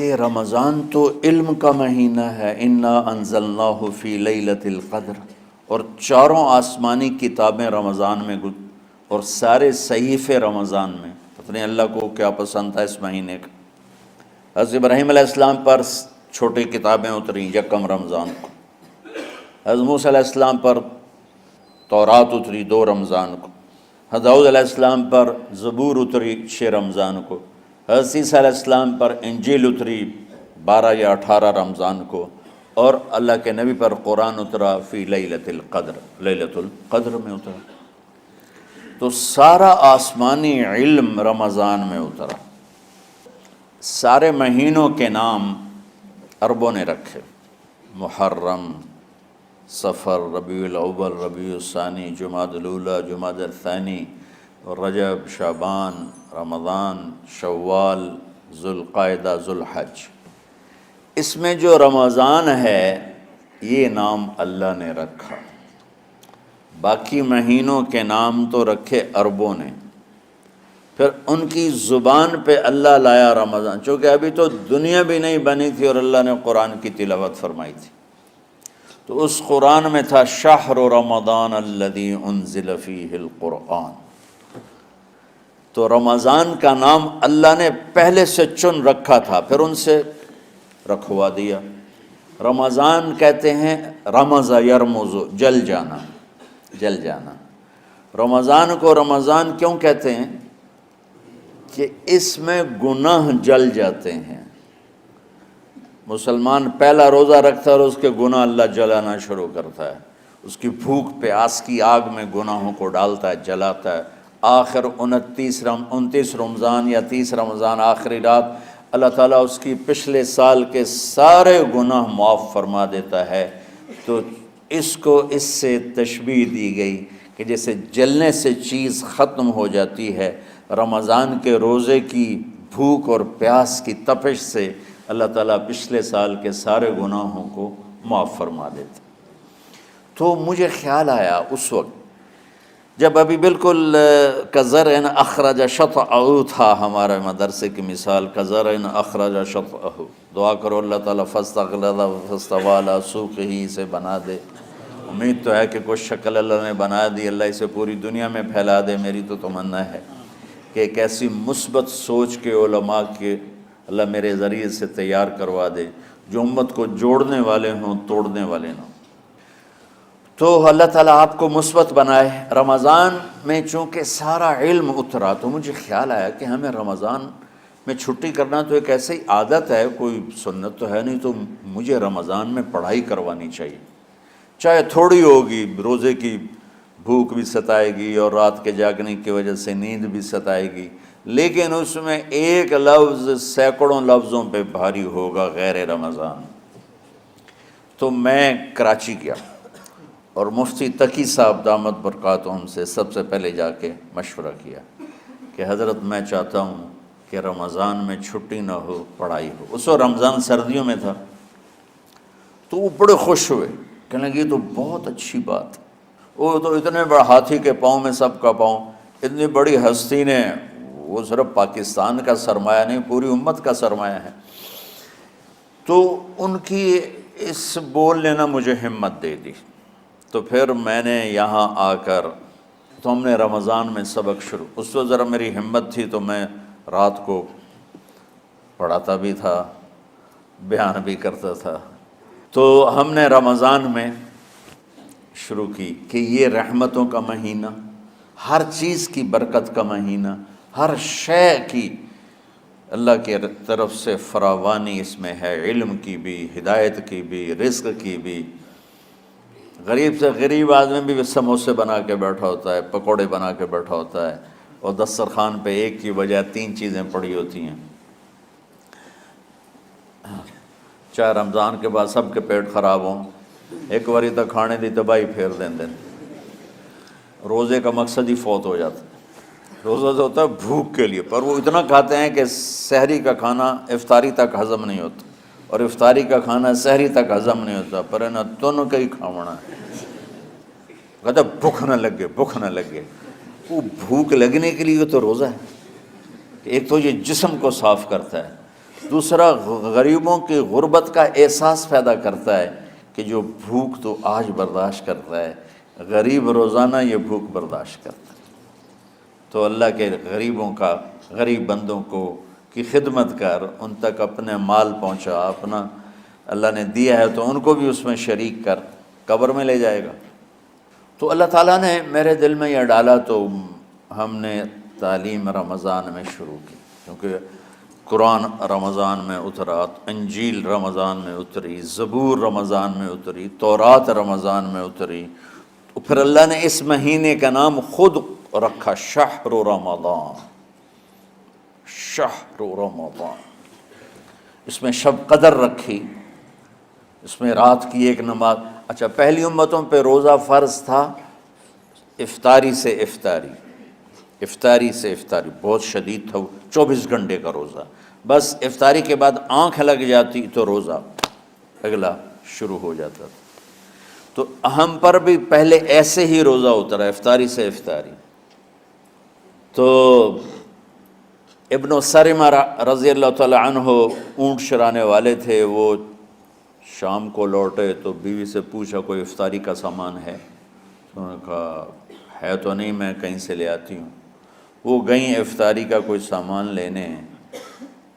کہ رمضان تو علم کا مہینہ ہے، انا انزلناہ فی لیلۃ القدر، اور چاروں آسمانی کتابیں رمضان میں اور سارے صحیفے رمضان میں۔ پتہ نہیں اللہ کو کیا پسند تھا اس مہینے کا۔ حضرت ابراہیم علیہ السلام پر چھوٹی کتابیں اتریں یکم رمضان کو، حضرت موسیٰ علیہ السلام پر تورات اتری 2 رمضان کو، حضرت داؤد علیہ السلام پر زبور اتری 6 رمضان کو، حضرت عیسیٰ علیہ السلام پر انجیل اتری 12 یا 18 رمضان کو، اور اللہ کے نبی پر قرآن اترا فی لیلۃ القدر، لیلۃ القدر میں اترا۔ تو سارا آسمانی علم رمضان میں اترا۔ سارے مہینوں کے نام عربوں نے رکھے، محرم، صفر، ربیع الاول، ربیع الثانی، جمادی الاولی، جمادی الثانی، رجب، شعبان، رمضان، شوال، ذوالقعدہ، ذوالحج۔ اس میں جو رمضان ہے یہ نام اللہ نے رکھا، باقی مہینوں کے نام تو رکھے عربوں نے۔ پھر ان کی زبان پہ اللہ لایا رمضان، چونکہ ابھی تو دنیا بھی نہیں بنی تھی اور اللہ نے قرآن کی تلاوت فرمائی تھی، تو اس قرآن میں تھا شہر رمضان الذی انزل فیہ القرآن۔ تو رمضان کا نام اللہ نے پہلے سے چن رکھا تھا، پھر ان سے رکھوا دیا۔ رمضان کہتے ہیں رمض یرمز، جل جانا، جل جانا۔ رمضان کو رمضان کیوں کہتے ہیں؟ کہ اس میں گناہ جل جاتے ہیں۔ مسلمان پہلا روزہ رکھتا ہے اور اس کے گناہ اللہ جلانا شروع کرتا ہے، اس کی بھوک پیاس کی آگ میں گناہوں کو ڈالتا ہے، جلاتا ہے۔ آخر 29 رمضان یا 30 رمضان آخری رات اللہ تعالیٰ اس کی پچھلے سال کے سارے گناہ معاف فرما دیتا ہے۔ تو اس کو اس سے تشبیہ دی گئی کہ جیسے جلنے سے چیز ختم ہو جاتی ہے، رمضان کے روزے کی بھوک اور پیاس کی تپش سے اللہ تعالیٰ پچھلے سال کے سارے گناہوں کو معاف فرما دیتا۔ تو مجھے خیال آیا اس وقت جب ابھی بالکل کزرع اخرج شطأہ تھا، ہمارے مدرسے کی مثال کزرع اخرج شطأہ، دعا کرو اللہ تعالیٰ فاستغلظ فاستوی علی سوقہ سے بنا دے۔ امید تو ہے کہ کچھ شکل اللہ نے بنا دی، اللہ اسے پوری دنیا میں پھیلا دے۔ میری تو تمنا ہے کہ ایک ایسی مثبت سوچ کے علماء کے اللہ میرے ذریعے سے تیار کروا دے جو امت کو جوڑنے والے ہوں، توڑنے والے نہ ہوں۔ تو اللہ تعالیٰ آپ کو مثبت بنائے۔ رمضان میں چونکہ سارا علم اترا تو مجھے خیال آیا کہ ہمیں رمضان میں چھٹی کرنا تو ایک ایسی عادت ہے، کوئی سنت تو ہے نہیں، تو مجھے رمضان میں پڑھائی کروانی چاہیے، چاہے تھوڑی ہوگی۔ روزے کی بھوک بھی ستائے گی اور رات کے جاگنے کی وجہ سے نیند بھی ستائے گی، لیکن اس میں ایک لفظ سینکڑوں لفظوں پہ بھاری ہوگا، غیر رمضان۔ تو میں کراچی گیا اور مفتی تقی صاحب دامت برکاتہم سے سب سے پہلے جا کے مشورہ کیا کہ حضرت میں چاہتا ہوں کہ رمضان میں چھٹی نہ ہو، پڑھائی ہو۔ اس وقت رمضان سردیوں میں تھا، تو وہ بڑے خوش ہوئے، کہنے لگے یہ تو بہت اچھی بات۔ وہ تو اتنے بڑے ہاتھی کے پاؤں میں سب کا پاؤں، اتنی بڑی ہستی نے، وہ صرف پاکستان کا سرمایہ نہیں پوری امت کا سرمایہ ہے۔ تو ان کی اس بولنے نے مجھے ہمت دے دی۔ تو پھر میں نے یہاں آ کر تو ہم نے رمضان میں سبق شروع، اس وقت ذرا میری ہمت تھی تو میں رات کو پڑھاتا بھی تھا، بیان بھی کرتا تھا۔ تو ہم نے رمضان میں شروع کی کہ یہ رحمتوں کا مہینہ، ہر چیز کی برکت کا مہینہ، ہر شے کی اللہ کی طرف سے فراوانی اس میں ہے، علم کی بھی، ہدایت کی بھی، رزق کی بھی۔ غریب سے غریب آدمی بھی سموسے بنا کے بیٹھا ہوتا ہے، پکوڑے بنا کے بیٹھا ہوتا ہے، اور دسترخوان پہ ایک کی بجائے 3 چیزیں پڑی ہوتی ہیں۔ چاہے رمضان کے بعد سب کے پیٹ خراب ہوں، ایک باری تک کھانے دی تباہی پھیر دیں۔ روزے کا مقصد ہی فوت ہو جاتا ہے۔ روزہ تو ہوتا ہے بھوک کے لیے، پر وہ اتنا کھاتے ہیں کہ سحری کا کھانا افطاری تک ہضم نہیں ہوتا، اور افطاری کا کھانا سحری تک ہضم نہیں ہوتا، پر نہ تن کا ہی کھاونا ہے۔ کہتا بھوک نہ لگے، بھوک نہ لگے۔ وہ بھوک لگنے کے لیے تو روزہ ہے، ایک تو یہ جسم کو صاف کرتا ہے، دوسرا غریبوں کی غربت کا احساس پیدا کرتا ہے کہ جو بھوک تو آج برداشت کرتا ہے، غریب روزانہ یہ بھوک برداشت کرتا ہے۔ تو اللہ کے غریب بندوں کی خدمت کر، ان تک اپنے مال پہنچا، اپنا اللہ نے دیا ہے تو ان کو بھی اس میں شریک کر، قبر میں لے جائے گا۔ تو اللہ تعالیٰ نے میرے دل میں یہ ڈالا تو ہم نے تعلیم رمضان میں شروع کی، کیونکہ قرآن رمضان میں اترا، انجیل رمضان میں اتری، زبور رمضان میں اتری، تورات رمضان میں اتری، تو پھر اللہ نے اس مہینے کا نام خود رکھا شہر رمضان، شہر رمضان۔ اس میں شب قدر رکھی، اس میں رات کی ایک نماز۔ اچھا، پہلی امتوں پہ روزہ فرض تھا افطاری سے افطاری، افطاری سے افطاری، بہت شدید تھا، 24 گھنٹے کا روزہ۔ بس افطاری کے بعد آنکھ لگ جاتی تو روزہ اگلا شروع ہو جاتا تھا۔ تو ہم پر بھی پہلے ایسے ہی روزہ اترا، افطاری سے افطاری۔ تو ابن سرمہ رضی اللہ تعالی عنہ اونٹ چرانے والے تھے، وہ شام کو لوٹے تو بیوی سے پوچھا کوئی افطاری کا سامان ہے؟ تو انہوں نے کہا ہے تو نہیں، میں کہیں سے لے آتی ہوں۔ وہ گئیں افطاری کا کوئی سامان لینے،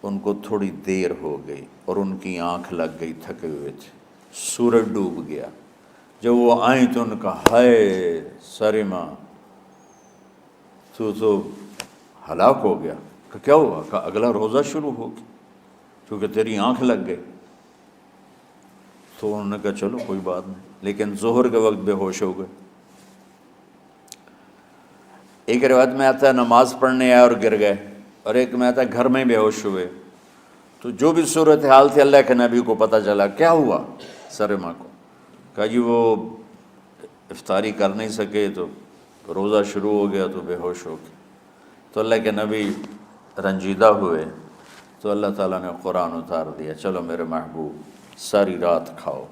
ان کو تھوڑی دیر ہو گئی اور ان کی آنکھ لگ گئی، تھکے ہوئے تھے، سورج ڈوب گیا۔ جب وہ آئیں تو ان کا ہائے سرمہ تو ہلاک ہو گیا۔ کہ کیا ہوا؟ کہ اگلا روزہ شروع ہو گیا کیونکہ تیری آنکھ لگ گئی۔ تو انہوں نے کہا چلو کوئی بات نہیں، لیکن ظہر کے وقت بے ہوش ہو گئے۔ ایک روایت میں آتا ہے نماز پڑھنے آئے اور گر گئے، اور ایک میں آتا ہے گھر میں بے ہوش ہوئے۔ تو جو بھی صورتحال تھی اللہ کے نبی کو پتہ چلا۔ کیا ہوا سرمہ کو؟ کہا جی وہ افطاری کر نہیں سکے تو روزہ شروع ہو گیا تو بے ہوش ہو گئے۔ تو اللہ کے نبی رنجیدہ ہوئے، تو اللہ تعالیٰ نے قرآن اتار دیا، چلو میرے محبوب ساری رات کھاؤ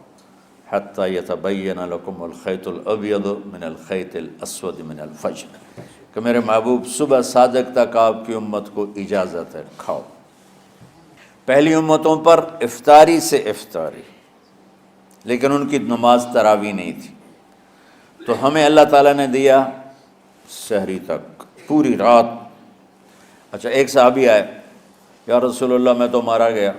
حتیٰ یتبین لکم الخیط الابیض من الخیط الاسود من الفجر، کہ میرے محبوب صبح صادق تک آپ کی امت کو اجازت ہے، کھاؤ۔ پہلی امتوں پر افطاری سے افطاری، لیکن ان کی نماز تراویح نہیں تھی۔ تو ہمیں اللہ تعالیٰ نے دیا سحری تک، پوری رات۔ اچھا، ایک صحابی آئے، یا رسول اللہ میں تو مارا گیا۔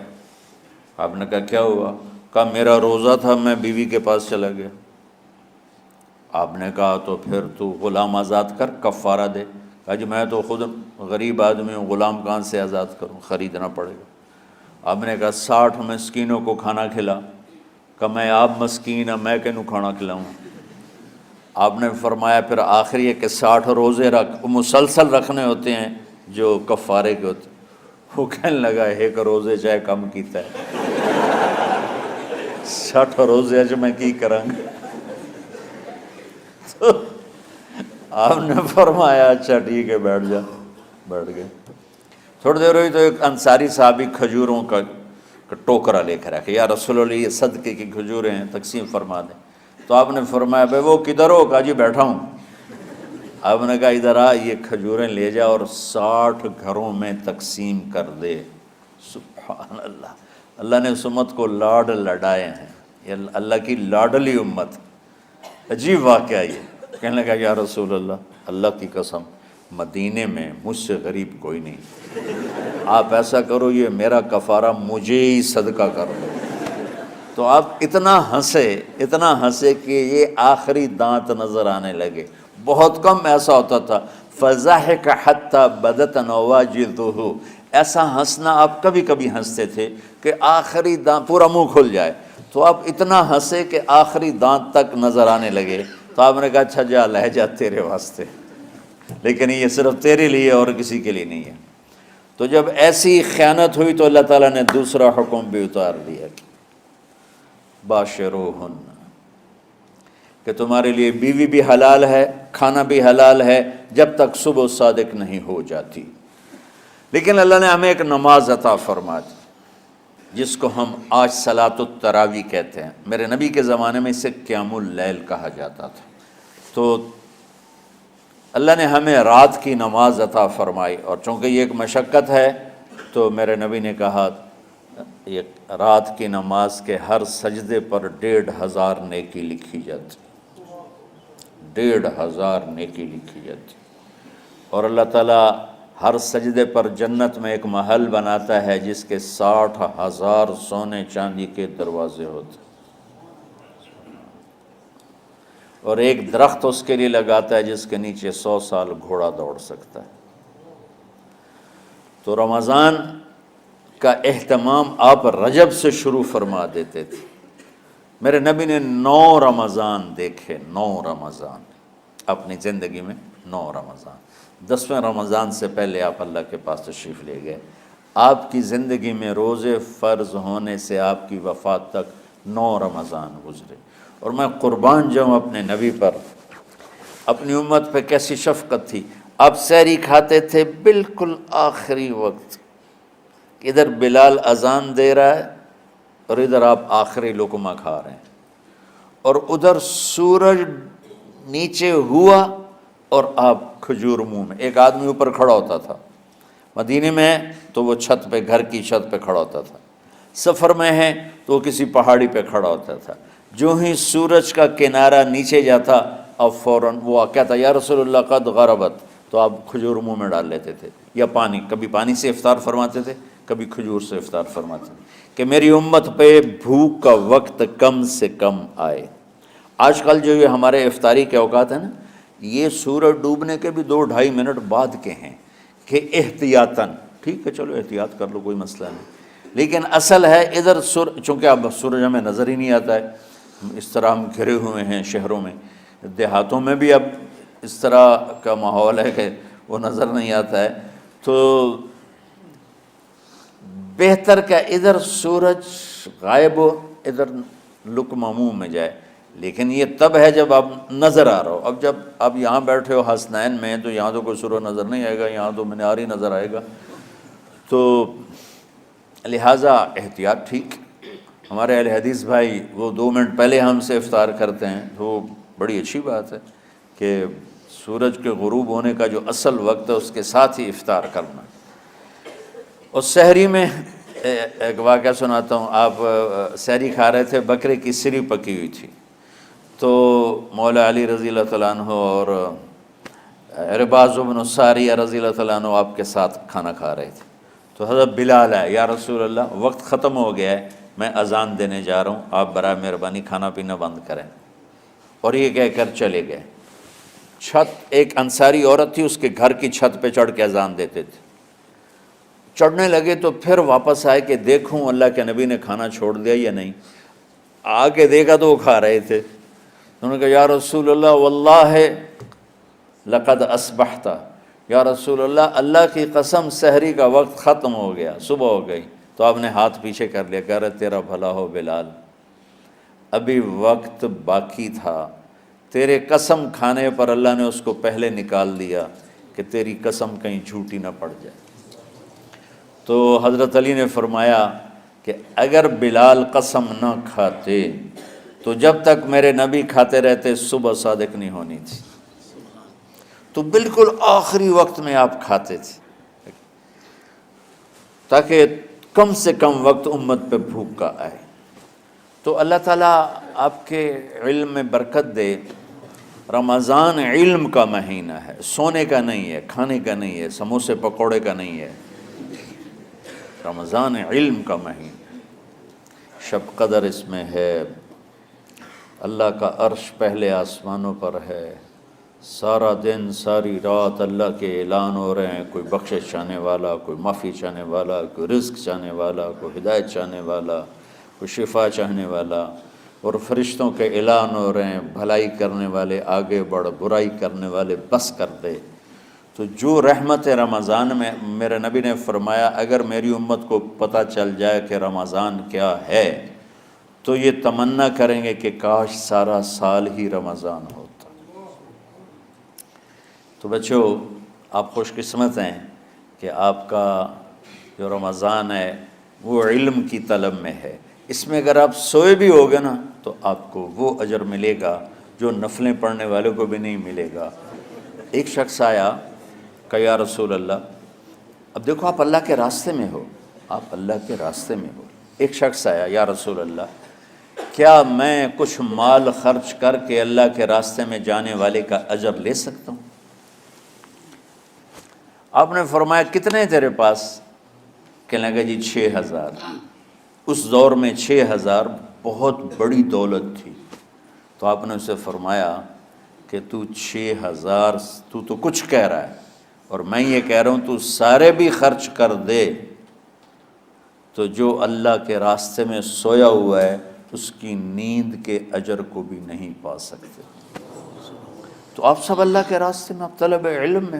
آپ نے کہا کیا ہوا؟ کہا میرا روزہ تھا، میں بیوی کے پاس چلا گیا۔ آپ نے کہا تو پھر تو غلام آزاد کر، کفارہ دے۔ کہا جی میں تو خود غریب آدمی ہوں، غلام کہاں سے آزاد کروں، خریدنا پڑے گا۔ آپ نے کہا 60 مسکینوں کو کھانا کھلا۔ کہ میں آپ مسکین ہوں، میں کینوں کھانا کھلاؤں؟ آپ نے فرمایا پھر آخری ہے کہ 60 روزے رکھ، وہ مسلسل رکھنے ہوتے ہیں جو کفارے کے ہوتے ہیں۔ وہ کہنے لگا ایک روزے چاہے کم کیتا ہے، 60 روزے اج میں کی کروں گا؟ تو آپ نے فرمایا اچھا ٹھیک ہے بیٹھ جا۔ بیٹھ گئے۔ تھوڑی دیر ہوئی تو ایک انصاری صحابی کھجوروں کا ٹوکرا لے کر آیا کہ یا رسول اللہ یہ صدقے کی کھجوریں ہیں، تقسیم فرما دیں۔ تو آپ نے فرمایا بھائی وہ کدھر ہو؟ کہا جی بیٹھا ہوں۔ آپ نے کہا ادھر آ، یہ کھجوریں لے جا اور 60 گھروں میں تقسیم کر دے۔ سبحان اللہ، اللہ نے اس امت کو لاڈ لڈائے ہیں، یہ اللہ کی لاڈلی امت۔ عجیب واقعہ یہ۔ کہنے لگا یا رسول اللہ، اللہ کی قسم مدینے میں مجھ سے غریب کوئی نہیں، آپ ایسا کرو یہ میرا کفارہ مجھے ہی صدقہ کر دو۔ تو آپ اتنا ہنسے کہ یہ آخری دانت نظر آنے لگے۔ بہت کم ایسا ہوتا تھا فَضَحِكَ حَتَّى بَدَتْ نَوَاجِذُهُ، ایسا ہنسنا آپ کبھی کبھی ہنستے تھے کہ آخری دانت پورا منہ کھل جائے۔ تو آپ اتنا ہنسے کہ آخری دانت تک نظر آنے لگے۔ تو آپ نے کہا اچھا جا لے جا تیرے واسطے، لیکن یہ صرف تیرے لیے اور کسی کے لیے نہیں ہے۔ تو جب ایسی خیانت ہوئی تو اللہ تعالیٰ نے دوسرا حکم بھی اتار دیا کہ باشروہن، کہ تمہارے لیے بیوی بھی حلال ہے، کھانا بھی حلال ہے جب تک صبح صادق نہیں ہو جاتی۔ لیکن اللہ نے ہمیں ایک نماز عطا فرما دی جس کو ہم آج صلاۃ التراویح کہتے ہیں۔ میرے نبی کے زمانے میں اسے قیام اللیل کہا جاتا تھا۔ تو اللہ نے ہمیں رات کی نماز عطا فرمائی، اور چونکہ یہ ایک مشقت ہے تو میرے نبی نے کہا یہ رات کی نماز کے ہر سجدے پر 1500 نیکی لکھی جاتی، 1500 نیکی لکھی جاتی، اور اللہ تعالیٰ ہر سجدے پر جنت میں ایک محل بناتا ہے جس کے 60,000 سونے چاندی کے دروازے ہوتے ہیں، اور ایک درخت اس کے لیے لگاتا ہے جس کے نیچے 100 سال گھوڑا دوڑ سکتا ہے۔ تو رمضان کا اہتمام آپ رجب سے شروع فرما دیتے تھے۔ میرے نبی نے 9 رمضان دیکھے، 9 رمضان اپنی زندگی میں، 9 رمضان۔ 10ویں رمضان سے پہلے آپ اللہ کے پاس تشریف لے گئے۔ آپ کی زندگی میں روزے فرض ہونے سے آپ کی وفات تک 9 رمضان گزرے، اور میں قربان جاؤں اپنے نبی پر، اپنی امت پہ کیسی شفقت تھی۔ آپ سحری کھاتے تھے بالکل آخری وقت، ادھر بلال اذان دے رہا ہے اور ادھر آپ آخری لقمہ کھا رہے ہیں، اور ادھر سورج نیچے ہوا اور آپ کھجور منہ میں۔ ایک آدمی اوپر کھڑا ہوتا تھا مدینے میں تو وہ چھت پہ، گھر کی چھت پہ کھڑا ہوتا تھا، سفر میں ہے تو وہ کسی پہاڑی پہ کھڑا ہوتا تھا، جو ہی سورج کا کنارہ نیچے جاتا اب فوراً وہ کہتا یا رسول اللہ قد غربت، تو آپ کھجور منہ میں ڈال لیتے تھے، یا پانی، کبھی پانی سے افطار فرماتے تھے، کبھی کھجور سے افطار فرماتے تھے، کہ میری امت پہ بھوک کا وقت کم سے کم آئے۔ آج کل جو یہ ہمارے افطاری کے اوقات ہیں نا، یہ سورج ڈوبنے کے بھی 2-2.5 منٹ بعد کے ہیں، کہ احتیاطاً، ٹھیک ہے چلو احتیاط کر لو کوئی مسئلہ نہیں، لیکن اصل ہے ادھر چونکہ اب سورج ہمیں نظر ہی نہیں آتا ہے، اس طرح ہم گھرے ہوئے ہیں شہروں میں، دیہاتوں میں بھی اب اس طرح کا ماحول ہے کہ وہ نظر نہیں آتا ہے، تو بہتر کہ ادھر سورج غائب ہو ادھر لقمہ منہ میں جائے، لیکن یہ تب ہے جب آپ نظر آ رہا ہو۔ اب جب آپ یہاں بیٹھے ہو حسنین میں تو یہاں تو کوئی سورج نظر نہیں آئے گا، یہاں تو مینار ہی نظر آئے گا، تو لہٰذا احتیاط ٹھیک۔ ہمارے اہل حدیث بھائی وہ 2 منٹ پہلے ہم سے افطار کرتے ہیں، تو بڑی اچھی بات ہے کہ سورج کے غروب ہونے کا جو اصل وقت ہے اس کے ساتھ ہی افطار کرنا۔ اور سحری میں ایک واقعہ سناتا ہوں، آپ سحری کھا رہے تھے، بکرے کی سری پکی ہوئی تھی، تو مولا علی رضی اللہ تعالیٰ عنہ اور عرباض بن ساریہ رضی اللہ تعالیٰ عنہ آپ کے ساتھ کھانا کھا رہے تھے، تو حضرت بلال ہے، یا رسول اللہ وقت ختم ہو گیا ہے، میں اذان دینے جا رہا ہوں، آپ برائے مہربانی کھانا پینا بند کریں، اور یہ کہہ کر چلے گئے۔ چھت، ایک انصاری عورت تھی، اس کے گھر کی چھت پہ چڑھ کے اذان دیتے تھے، چڑھنے لگے تو پھر واپس آئے کہ دیکھوں اللہ کے نبی نے کھانا چھوڑ دیا یا نہیں، آگے دیکھا تو وہ کھا رہے تھے، انہوں نے کہا یا رسول اللہ واللہ لقد اصبحت، یا رسول اللہ اللہ کی قسم سحری کا وقت ختم ہو گیا، صبح ہو گئی، تو آپ نے ہاتھ پیچھے کر لیا، کہہ رہے تیرا بھلا ہو بلال، ابھی وقت باقی تھا، تیرے قسم کھانے پر اللہ نے اس کو پہلے نکال دیا کہ تیری قسم کہیں جھوٹی نہ پڑ جائے۔ تو حضرت علی نے فرمایا کہ اگر بلال قسم نہ کھاتے تو جب تک میرے نبی کھاتے رہتے صبح صادق نہیں ہونی تھی، تو بالکل آخری وقت میں آپ کھاتے تھے تاکہ کم سے کم وقت امت پہ بھوک کا آئے۔ تو اللہ تعالیٰ آپ کے علم میں برکت دے۔ رمضان علم کا مہینہ ہے، سونے کا نہیں ہے، کھانے کا نہیں ہے، سموسے پکوڑے کا نہیں ہے، رمضان علم کا مہینہ، شب قدر اس میں ہے، اللہ کا عرش پہلے آسمانوں پر ہے، سارا دن ساری رات اللہ کے اعلان ہو رہے ہیں، کوئی بخشش چاہنے والا، کوئی معافی چاہنے والا، کوئی رزق چاہنے والا، کوئی ہدایت چاہنے والا، کوئی شفا چاہنے والا، اور فرشتوں کے اعلان ہو رہے ہیں، بھلائی کرنے والے آگے بڑھ، برائی کرنے والے بس کر دے۔ تو جو رحمت رمضان میں، میرے نبی نے فرمایا اگر میری امت کو پتہ چل جائے کہ رمضان کیا ہے تو یہ تمنا کریں گے کہ کاش سارا سال ہی رمضان ہوتا۔ تو بچوں آپ خوش قسمت ہیں کہ آپ کا جو رمضان ہے وہ علم کی طلب میں ہے، اس میں اگر آپ سوئے بھی ہوگے نا تو آپ کو وہ اجر ملے گا جو نفلیں پڑھنے والوں کو بھی نہیں ملے گا۔ ایک شخص آیا کہ یا رسول اللہ، اب دیکھو آپ اللہ کے راستے میں ہو، آپ اللہ کے راستے میں ہو، ایک شخص آیا، یا رسول اللہ کیا میں کچھ مال خرچ کر کے اللہ کے راستے میں جانے والے کا اجر لے سکتا ہوں؟ آپ نے فرمایا کتنے تیرے پاس؟ کہنے لگا جی 6000۔ اس دور میں 6000 بہت بڑی دولت تھی۔ تو آپ نے اسے فرمایا کہ تو 6000 تو کچھ کہہ رہا ہے اور میں یہ کہہ رہا ہوں تو سارے بھی خرچ کر دے تو جو اللہ کے راستے میں سویا ہوا ہے اس کی نیند کے اجر کو بھی نہیں پا سکتے۔ تو آپ سب اللہ کے راستے میں، آپ طلب علم میں